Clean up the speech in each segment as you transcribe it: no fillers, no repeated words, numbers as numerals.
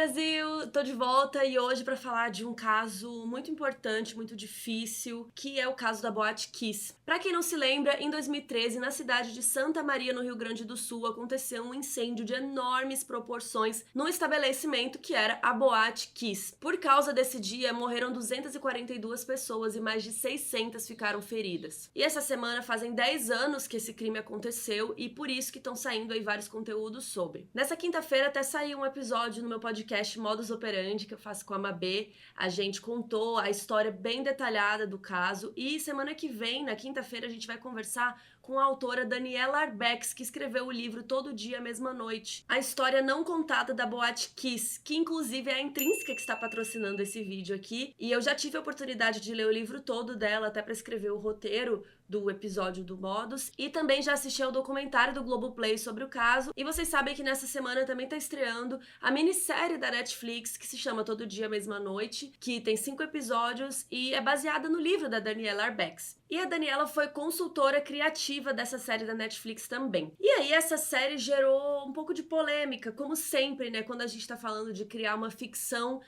Brasil! Tô de volta e hoje pra falar de um caso muito importante, muito difícil, que é o caso da Boate Kiss. Pra quem não se lembra, em 2013, na cidade de Santa Maria, no Rio Grande do Sul, aconteceu um incêndio de enormes proporções no estabelecimento que era a Boate Kiss. Por causa desse dia, morreram 242 pessoas e mais de 600 ficaram feridas. E essa semana fazem 10 anos que esse crime aconteceu e por isso que estão saindo aí vários conteúdos sobre. Nessa quinta-feira até saiu um episódio no meu podcast Modus Operandi, que eu faço com a Mabê. A gente contou a história bem detalhada do caso e semana que vem, na quinta-feira, a gente vai conversar com a autora Daniela Arbex, que escreveu o livro Todo Dia, Mesma Noite. A história não contada da Boate Kiss, que inclusive é a Intrínseca que está patrocinando esse vídeo aqui. E eu já tive a oportunidade de ler o livro todo dela, até para escrever o roteiro do episódio do Modus. E também já assisti ao documentário do Globoplay sobre o caso. E vocês sabem que nessa semana também tá estreando a minissérie da Netflix, que se chama Todo Dia, Mesma Noite, que tem 5 episódios e é baseada no livro da Daniela Arbex. E a Daniela foi consultora criativa dessa série da Netflix também. E aí essa série gerou um pouco de polêmica, como sempre, né, quando a gente tá falando de criar uma ficção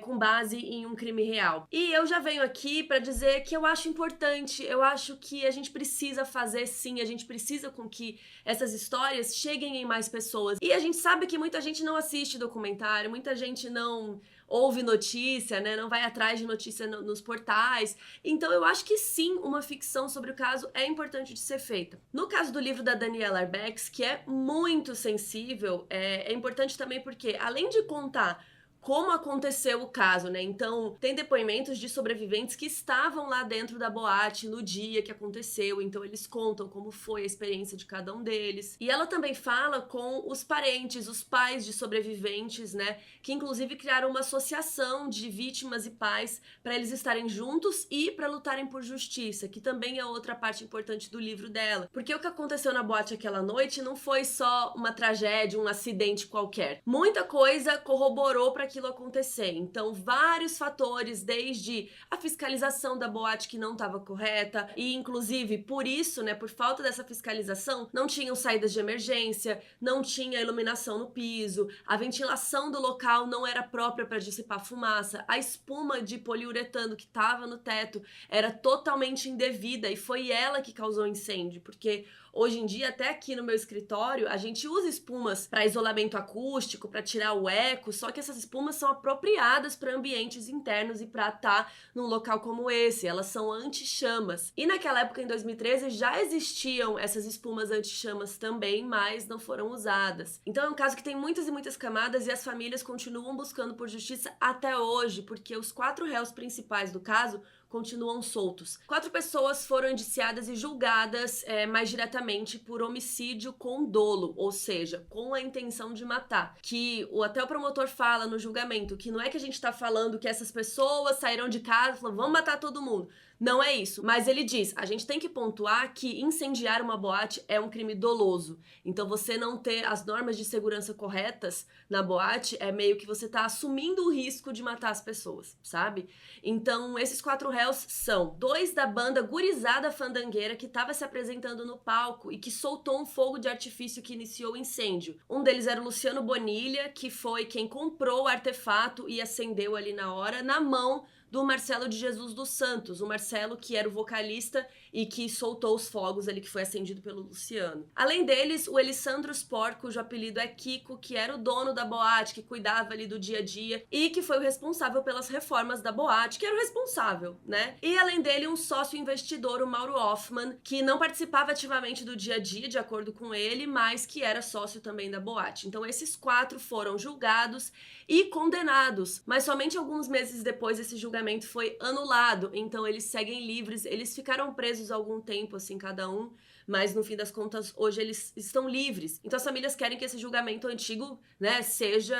com base em um crime real. E eu já venho aqui pra dizer que eu acho importante, eu acho que a gente precisa fazer sim, a gente precisa com que essas histórias cheguem em mais pessoas. E a gente sabe que muita gente não assiste documentário, muita gente não ouve notícia, né, não vai atrás de notícia nos portais. Então eu acho que sim, uma ficção sobre o caso é importante de ser feita. No caso do livro da Daniela Arbex, que é muito sensível, é importante também porque, além de contar como aconteceu o caso, né? Então, tem depoimentos de sobreviventes que estavam lá dentro da boate no dia que aconteceu, então eles contam como foi a experiência de cada um deles. E ela também fala com os parentes, os pais de sobreviventes, né? Que inclusive criaram uma associação de vítimas e pais para eles estarem juntos e para lutarem por justiça, que também é outra parte importante do livro dela. Porque o que aconteceu na boate aquela noite não foi só uma tragédia, um acidente qualquer. Muita coisa corroborou para aquilo acontecer. Então, vários fatores, desde a fiscalização da boate que não estava correta, e inclusive por isso, né, por falta dessa fiscalização, não tinham saídas de emergência, não tinha iluminação no piso, a ventilação do local não era própria para dissipar fumaça, a espuma de poliuretano que estava no teto era totalmente indevida e foi ela que causou o incêndio, porque hoje em dia, até aqui no meu escritório, a gente usa espumas para isolamento acústico, para tirar o eco, só que essas espumas são apropriadas para ambientes internos e para estar num local como esse, elas são anti-chamas. E naquela época, em 2013, já existiam essas espumas anti-chamas também, mas não foram usadas. Então é um caso que tem muitas e muitas camadas e as famílias continuam buscando por justiça até hoje, porque os 4 réus principais do caso continuam soltos. 4 pessoas foram indiciadas e julgadas mais diretamente por homicídio com dolo, ou seja, com a intenção de matar. Que até o promotor fala no julgamento que não é que a gente tá falando que essas pessoas saíram de casa e falaram, vamos matar todo mundo. Não é isso, mas ele diz, a gente tem que pontuar que incendiar uma boate é um crime doloso. Então você não ter as normas de segurança corretas na boate é meio que você tá assumindo o risco de matar as pessoas, sabe? Então esses 4 réus são 2 da banda Gurizada Fandangueira que estava se apresentando no palco e que soltou um fogo de artifício que iniciou o incêndio. Um deles era o Luciano Bonilha, que foi quem comprou o artefato e acendeu ali na hora, na mão do Marcelo de Jesus dos Santos, o Marcelo que era o vocalista e que soltou os fogos ali que foi acendido pelo Luciano. Além deles, o Elisandro Spor, cujo apelido é Kiko, que era o dono da boate, que cuidava ali do dia a dia e que foi o responsável pelas reformas da boate, que era o responsável, né? E além dele, um sócio investidor, o Mauro Hoffman, que não participava ativamente do dia a dia, de acordo com ele, mas que era sócio também da boate. Então esses 4 foram julgados e condenados, mas somente alguns meses depois esse julgamento foi anulado, então eles seguem livres, eles ficaram presos algum tempo, assim, cada um, mas no fim das contas, hoje eles estão livres. Então as famílias querem que esse julgamento antigo, né, seja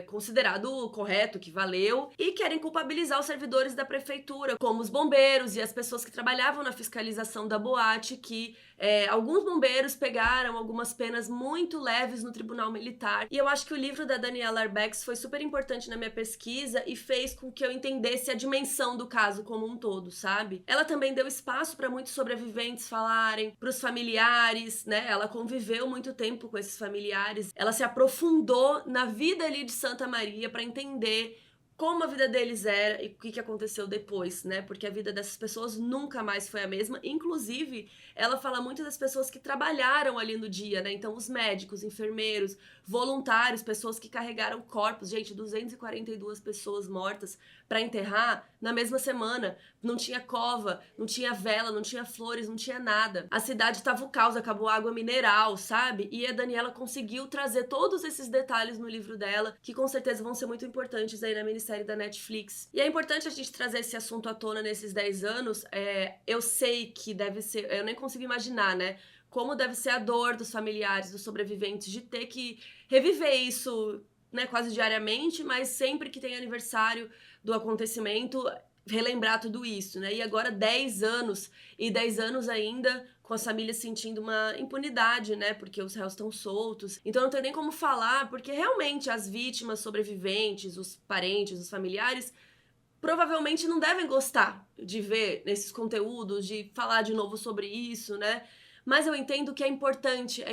considerado correto, que valeu, e querem culpabilizar os servidores da prefeitura, como os bombeiros e as pessoas que trabalhavam na fiscalização da boate, que alguns bombeiros pegaram algumas penas muito leves no tribunal militar. E eu acho que o livro da Daniela Arbex foi super importante na minha pesquisa e fez com que eu entendesse a dimensão do caso como um todo, sabe? Ela também deu espaço para muitos sobreviventes falarem, pros familiares, né? Ela conviveu muito tempo com esses familiares. Ela se aprofundou na vida ali de Santa Maria para entender como a vida deles era e o que aconteceu depois, né? Porque a vida dessas pessoas nunca mais foi a mesma. Inclusive, ela fala muito das pessoas que trabalharam ali no dia, né? Então, os médicos, enfermeiros, voluntários, pessoas que carregaram corpos. Gente, 242 pessoas mortas para enterrar na mesma semana. Não tinha cova, não tinha vela, não tinha flores, não tinha nada. A cidade tava o caos, acabou água mineral, sabe? E a Daniela conseguiu trazer todos esses detalhes no livro dela, que com certeza vão ser muito importantes aí na minissérie da Netflix. E é importante a gente trazer esse assunto à tona nesses 10 anos. Eu sei que deve ser... Eu nem consigo imaginar, né? Como deve ser a dor dos familiares, dos sobreviventes, de ter que reviver isso, né, quase diariamente, mas sempre que tem aniversário do acontecimento, relembrar tudo isso, né? E agora 10 anos, e 10 anos ainda com as famílias sentindo uma impunidade, né? Porque os réus estão soltos. Então não tem nem como falar, porque realmente as vítimas, sobreviventes, os parentes, os familiares, provavelmente não devem gostar de ver esses conteúdos, de falar de novo sobre isso, né? Mas eu entendo que é importante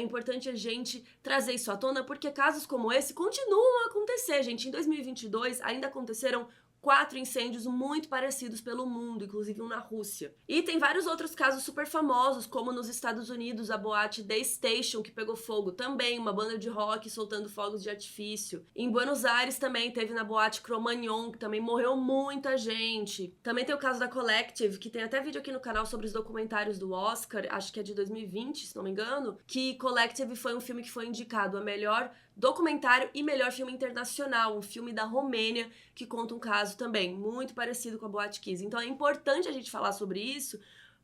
a gente trazer isso à tona, porque casos como esse continuam a acontecer, gente. Em 2022 ainda aconteceram 4 incêndios muito parecidos pelo mundo, inclusive um na Rússia. E tem vários outros casos super famosos, como nos Estados Unidos, a boate The Station, que pegou fogo também, uma banda de rock soltando fogos de artifício. Em Buenos Aires também teve na boate Cromagnon, que também morreu muita gente. Também tem o caso da Collective, que tem até vídeo aqui no canal sobre os documentários do Oscar, acho que é de 2020, se não me engano, que Collective foi um filme que foi indicado a melhor documentário e melhor filme internacional, um filme da Romênia que conta um caso também muito parecido com a Boate Kiss. Então é importante a gente falar sobre isso.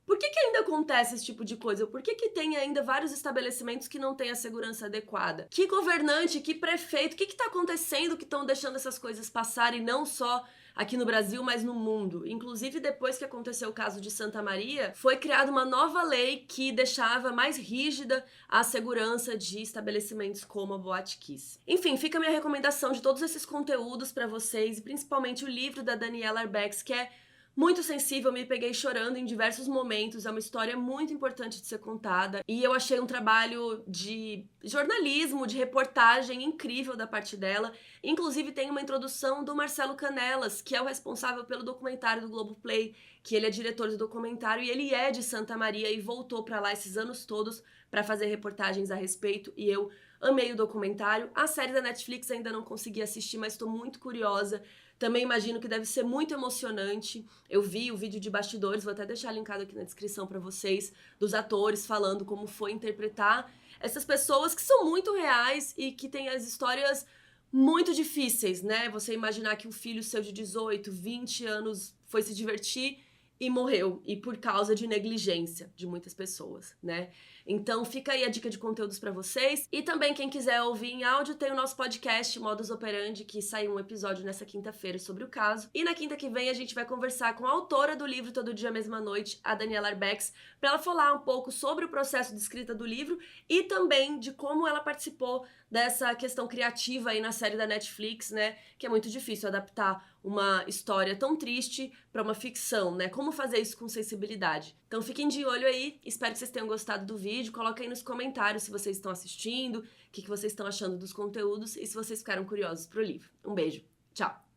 Por que ainda acontece esse tipo de coisa? Por que tem ainda vários estabelecimentos que não têm a segurança adequada? Que governante, que prefeito, o que tá acontecendo que estão deixando essas coisas passarem, não só aqui no Brasil, mas no mundo? Inclusive, depois que aconteceu o caso de Santa Maria, foi criada uma nova lei que deixava mais rígida a segurança de estabelecimentos como a Boate Kiss. Enfim, fica a minha recomendação de todos esses conteúdos para vocês, e principalmente o livro da Daniela Arbex, que é muito sensível, me peguei chorando em diversos momentos, é uma história muito importante de ser contada, e eu achei um trabalho de jornalismo, de reportagem incrível da parte dela. Inclusive tem uma introdução do Marcelo Canelas, que é o responsável pelo documentário do Globoplay, que ele é diretor do documentário e ele é de Santa Maria e voltou pra lá esses anos todos pra fazer reportagens a respeito, e eu amei o documentário. A série da Netflix ainda não consegui assistir, mas estou muito curiosa. Também imagino que deve ser muito emocionante. Eu vi o vídeo de bastidores, vou até deixar linkado aqui na descrição pra vocês, dos atores falando como foi interpretar essas pessoas que são muito reais e que têm as histórias muito difíceis, né? Você imaginar que um filho seu de 18, 20 anos foi se divertir e morreu, e por causa de negligência de muitas pessoas, né? Então fica aí a dica de conteúdos pra vocês. E também quem quiser ouvir em áudio, tem o nosso podcast Modus Operandi, que saiu um episódio nessa quinta-feira sobre o caso. E na quinta que vem a gente vai conversar com a autora do livro Todo Dia Mesma Noite, a Daniela Arbex, pra ela falar um pouco sobre o processo de escrita do livro e também de como ela participou dessa questão criativa aí na série da Netflix, né? Que é muito difícil adaptar uma história tão triste pra uma ficção, né? Como fazer isso com sensibilidade. Então fiquem de olho aí, espero que vocês tenham gostado do vídeo, coloquem aí nos comentários se vocês estão assistindo, o que vocês estão achando dos conteúdos e se vocês ficaram curiosos pro livro. Um beijo, tchau!